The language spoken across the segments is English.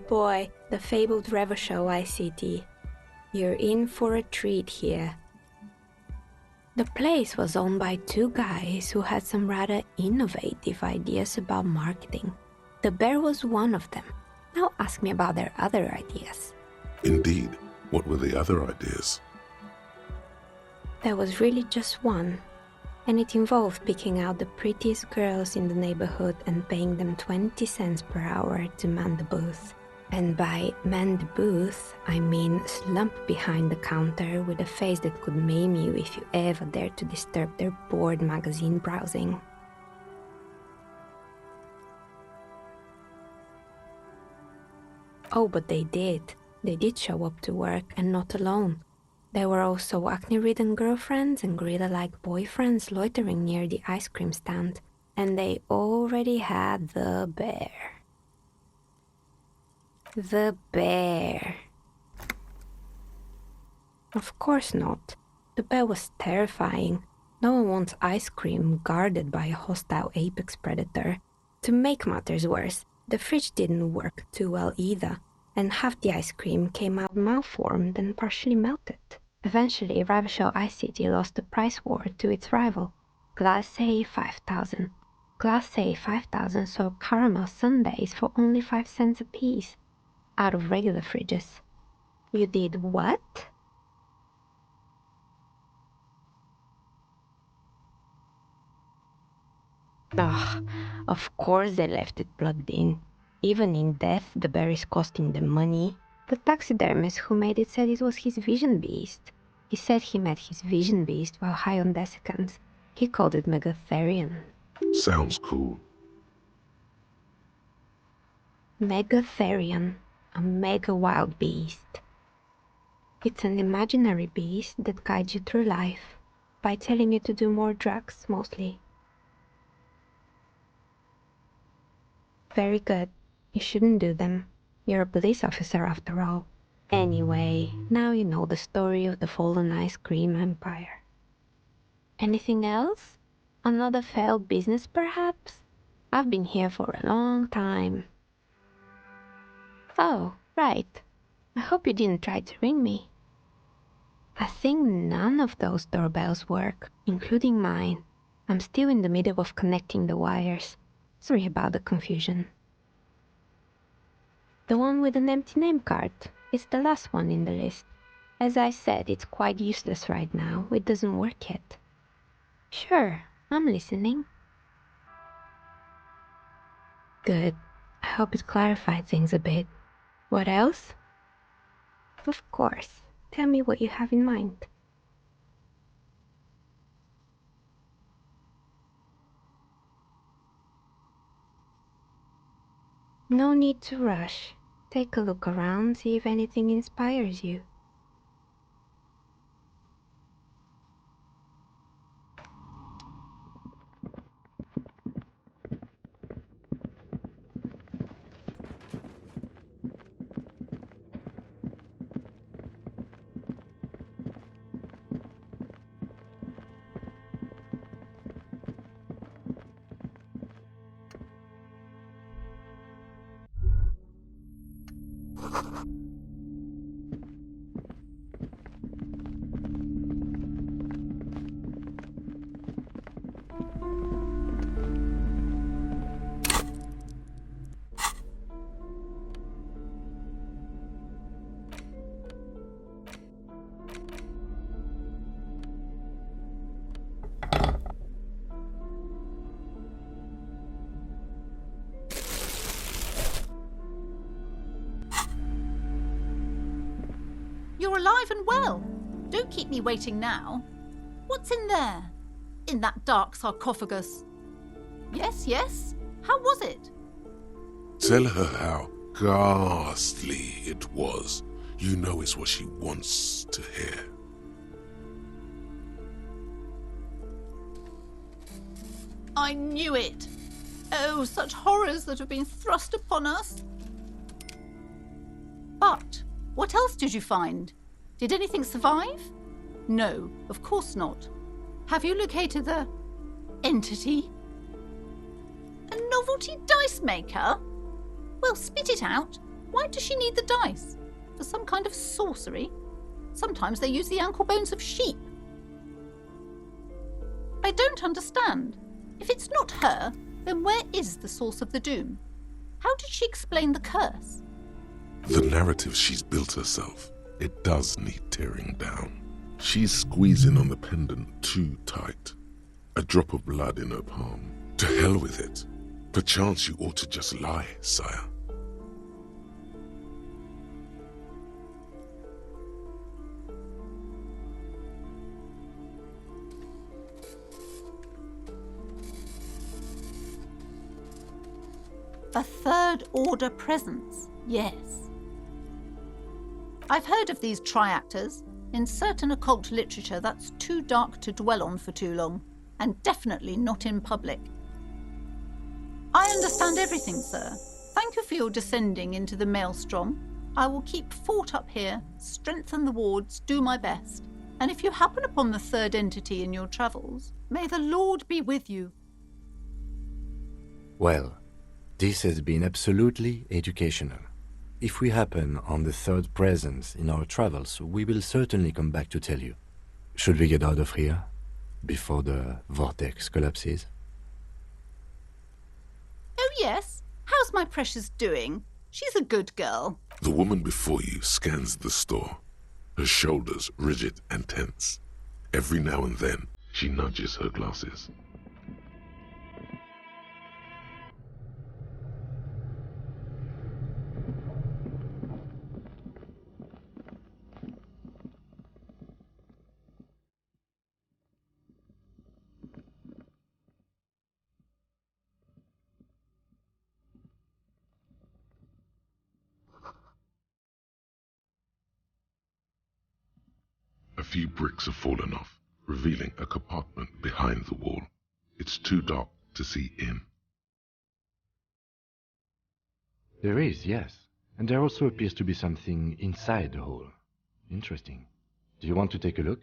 boy, the fabled Revo Show ICT. You're in for a treat here. The place was owned by two guys who had some rather innovative ideas about marketing. The bear was one of them. Now ask me about their other ideas. Indeed. What were the other ideas? There was really just one, and it involved picking out the prettiest girls in the neighborhood and paying them 20 cents per hour to man the booth. And by man the booth, I mean slump behind the counter with a face that could maim you if you ever dared to disturb their bored magazine browsing. Oh, but they did. They did show up to work, and not alone. There were also acne-ridden girlfriends and gorilla-like boyfriends loitering near the ice cream stand. And they already had the bear. The bear. Of course not. The bear was terrifying. No one wants ice cream guarded by a hostile apex predator. To make matters worse, the fridge didn't work too well either, and half the ice cream came out malformed and partially melted. Eventually, Ravishell ICT lost the price war to its rival, Class A 5000. Class A 5000 sold caramel sundaes for only 5 cents a piece, out of regular fridges. You did what? Ugh, of course they left it plugged in. Even in death, the bear is costing them money. The taxidermist who made it said it was his vision beast. He said he met his vision beast while high on desiccants. He called it Megatherion. Sounds cool. Megatherion, a mega wild beast. It's an imaginary beast that guides you through life by telling you to do more drugs, mostly. Very good. You shouldn't do them. You're a police officer after all. Anyway, now you know the story of the fallen ice cream empire. Anything else? Another failed business, perhaps? I've been here for a long time. Oh, right. I hope you didn't try to ring me. I think none of those doorbells work, including mine. I'm still in the middle of connecting the wires. Sorry about the confusion. The one with an empty name card is the last one in the list. As I said, it's quite useless right now. It doesn't work yet. Sure, I'm listening. Good. I hope it clarified things a bit. What else? Of course. Tell me what you have in mind. No need to rush. Take a look around, see if anything inspires you. You're alive and well. Don't keep me waiting now. What's in there? In that dark sarcophagus? Yes, yes. How was it? Tell her how ghastly it was. You know it's what she wants to hear. I knew it. Oh, such horrors that have been thrust upon us. But what else did you find? Did anything survive? No, of course not. Have you located the entity? A novelty dice maker? Well, spit it out. Why does she need the dice? For some kind of sorcery? Sometimes they use the ankle bones of sheep. I don't understand. If it's not her, then where is the source of the doom? How did she explain the curse? The narrative she's built herself, it does need tearing down. She's squeezing on the pendant too tight. A drop of blood in her palm. To hell with it. Perchance you ought to just lie, sire. A third order presence, yes. I've heard of these triactors. In certain occult literature, that's too dark to dwell on for too long, and definitely not in public. I understand everything, sir. Thank you for your descending into the maelstrom. I will keep fort up here, strengthen the wards, do my best. And if you happen upon the third entity in your travels, may the Lord be with you. Well, this has been absolutely educational. If we happen on the third presence in our travels, we will certainly come back to tell you. Should we get out of here before the vortex collapses? Oh yes, how's my precious doing? She's a good girl. The woman before you scans the store, her shoulders rigid and tense. Every now and then, she nudges her glasses. A few bricks have fallen off, revealing a compartment behind the wall. It's too dark to see in. There is, yes. And there also appears to be something inside the hole. Interesting. Do you want to take a look?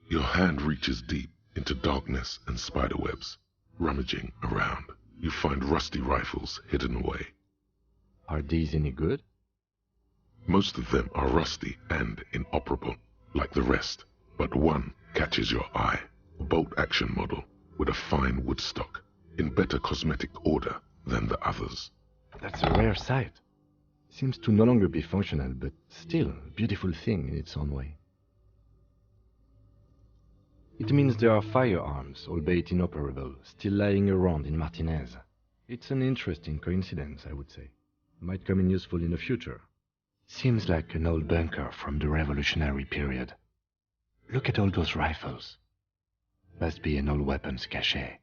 Your hand reaches deep into darkness and spiderwebs. Rummaging around, you find rusty rifles hidden away. Are these any good? Most of them are rusty and inoperable, like the rest, but one catches your eye. A bolt-action model with a fine wood stock, in better cosmetic order than the others. That's a rare sight. Seems to no longer be functional, but still a beautiful thing in its own way. It means there are firearms, albeit inoperable, still lying around in Martinez. It's an interesting coincidence, I would say. Might come in useful in the future. Seems like an old bunker from the Revolutionary period. Look at all those rifles. Must be an old weapons cache.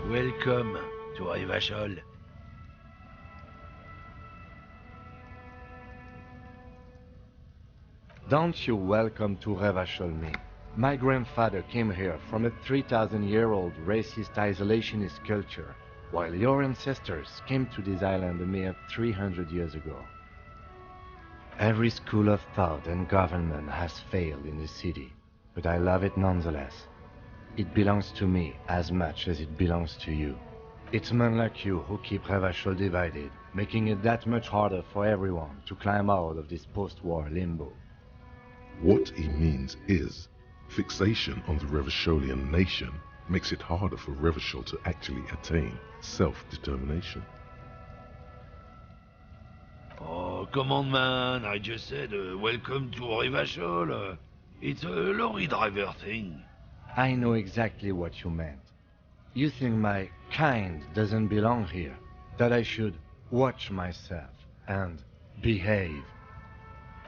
Welcome to Revachol. Don't you welcome to Revachol me. My grandfather came here from a 3,000-year-old racist isolationist culture, while your ancestors came to this island a mere 300 years ago. Every school of thought and government has failed in the city, but I love it nonetheless. It belongs to me as much as it belongs to you. It's men like you who keep Revachol divided, making it that much harder for everyone to climb out of this post-war limbo. What he means is, fixation on the Revacholian nation makes it harder for Revachol to actually attain self-determination. Oh, come on, man. I just said, welcome to Revachol. It's a lorry driver thing. I know exactly what you meant. You think my kind doesn't belong here, that I should watch myself and behave.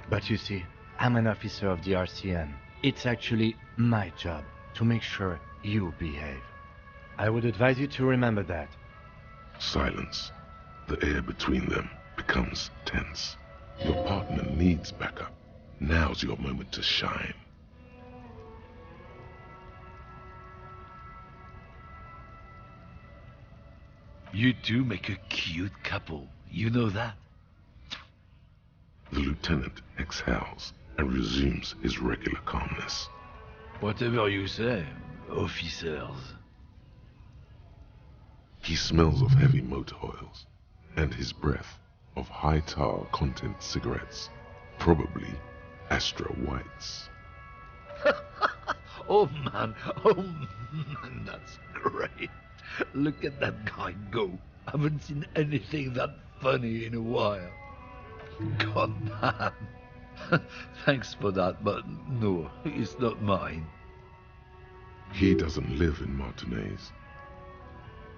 But you see, I'm an officer of the RCN. It's actually my job to make sure you behave. I would advise you to remember that. Silence. The air between them becomes tense. Your partner needs backup. Now's your moment to shine. You two make a cute couple. You know that? The lieutenant exhales and resumes his regular calmness. Whatever you say, officers. He smells of heavy motor oils and his breath of high tar content cigarettes, probably Astra Whites. Oh man, that's great. Look at that guy go. Haven't seen anything that funny in a while. God damn. Thanks for that, but no, it's not mine. He doesn't live in Martinez.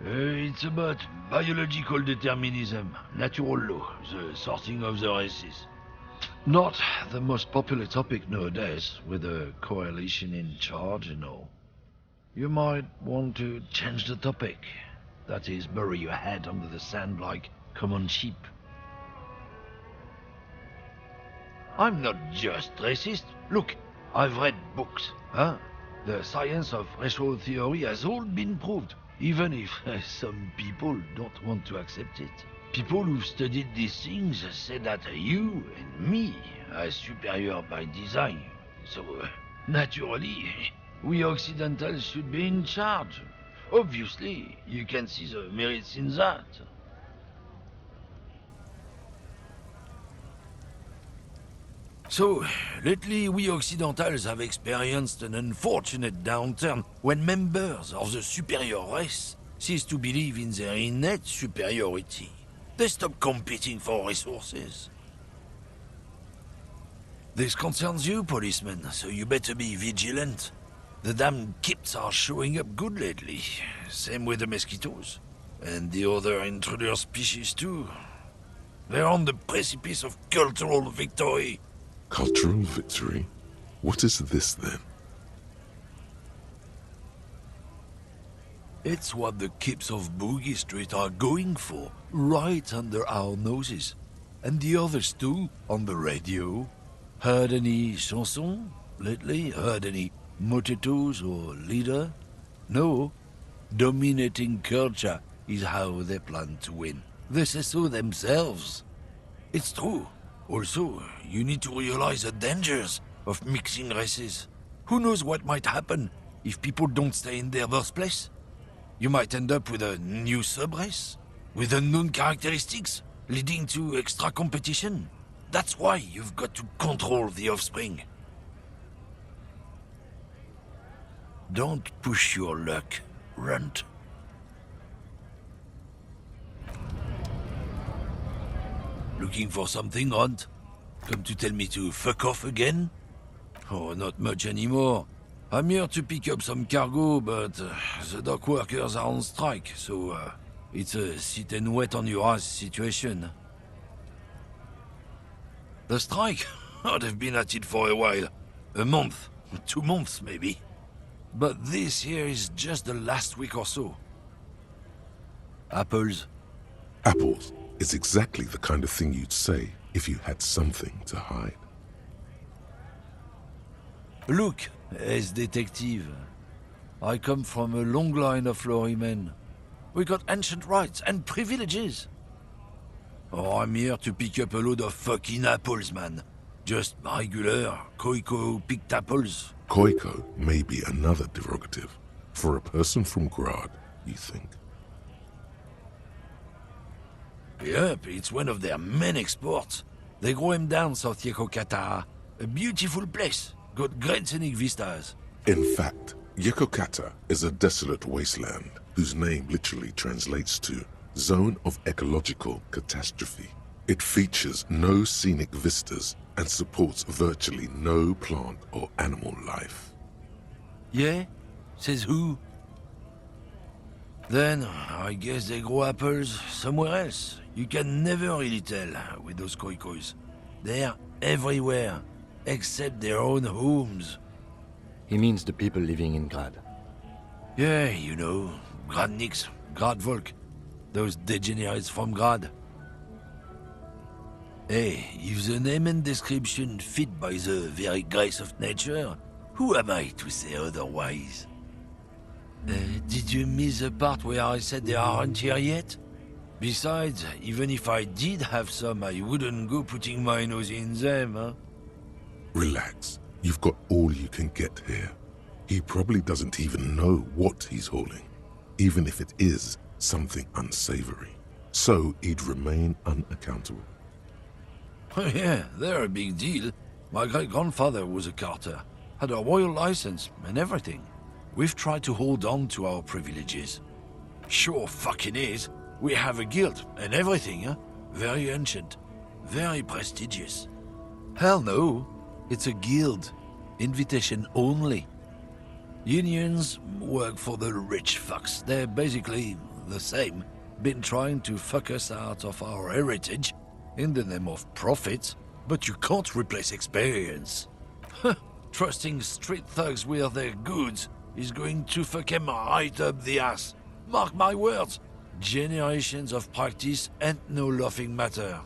It's about biological determinism, natural law, the sorting of the races. Not the most popular topic nowadays, with a coalition in charge and all. You might want to change the topic. That is, bury your head under the sand like common sheep. I'm not just racist. Look, I've read books, huh? The science of racial theory has all been proved, even if some people don't want to accept it. People who've studied these things say that you and me are superior by design. So, naturally, we Occidentals should be in charge. Obviously, you can see the merits in that. So, lately we Occidentals have experienced an unfortunate downturn when members of the superior race cease to believe in their innate superiority. They stop competing for resources. This concerns you, policeman, so you better be vigilant. The damn kips are showing up good lately. Same with the mosquitoes. And the other intruder species too. They're on the precipice of cultural victory. Cultural victory? What is this then? It's what the kips of Boogie Street are going for, right under our noses. And the others too, on the radio. Heard any chansons lately? Heard any motetos or leader? No. Dominating culture is how they plan to win. They say so themselves. It's true. Also, you need to realize the dangers of mixing races. Who knows what might happen if people don't stay in their birthplace? You might end up with a new sub-race, with unknown characteristics, leading to extra competition. That's why you've got to control the offspring. Don't push your luck, Runt. Looking for something, Runt? Come to tell me to fuck off again? Oh, not much anymore. I'm here to pick up some cargo, but the dock workers are on strike, so it's a sit and wait on your ass situation. The strike? Oh, they've been at it for a while. A month, 2 months maybe. But this here is just the last week or so. Apples? Apples is exactly the kind of thing you'd say if you had something to hide. Look, as detective, I come from a long line of lorrymen. We got ancient rights and privileges. Oh, I'm here to pick up a load of fucking apples, man. Just regular, Koiko picked apples. Koiko may be another derogative. For a person from Grad, you think? Yep, it's one of their main exports. They grow him down South Yekokata. A beautiful place. Got great scenic vistas. In fact, Yekokata is a desolate wasteland whose name literally translates to Zone of Ecological Catastrophe. It features no scenic vistas and supports virtually no plant or animal life. Yeah? Says who? Then, I guess they grow apples somewhere else. You can never really tell with those koikos. They're everywhere, except their own homes. He means the people living in Grad. Yeah, you know, Gradniks, Gradvolk, those degenerates from Grad. Hey, if the name and description fit by the very grace of nature, who am I to say otherwise? Did you miss the part where I said they aren't here yet? Besides, even if I did have some, I wouldn't go putting my nose in them, huh? Relax. You've got all you can get here. He probably doesn't even know what he's hauling, even if it is something unsavory. So he'd remain unaccountable. Yeah, they're a big deal. My great-grandfather was a carter, had a royal license and everything. We've tried to hold on to our privileges. Sure fucking is. We have a guild and everything, huh? Very ancient, very prestigious. Hell no, it's a guild. Invitation only. Unions work for the rich fucks. They're basically the same. Been trying to fuck us out of our heritage in the name of profit, but you can't replace experience. Trusting street thugs with their goods is going to fuck him right up the ass. Mark my words. Generations of practice ain't no laughing matter.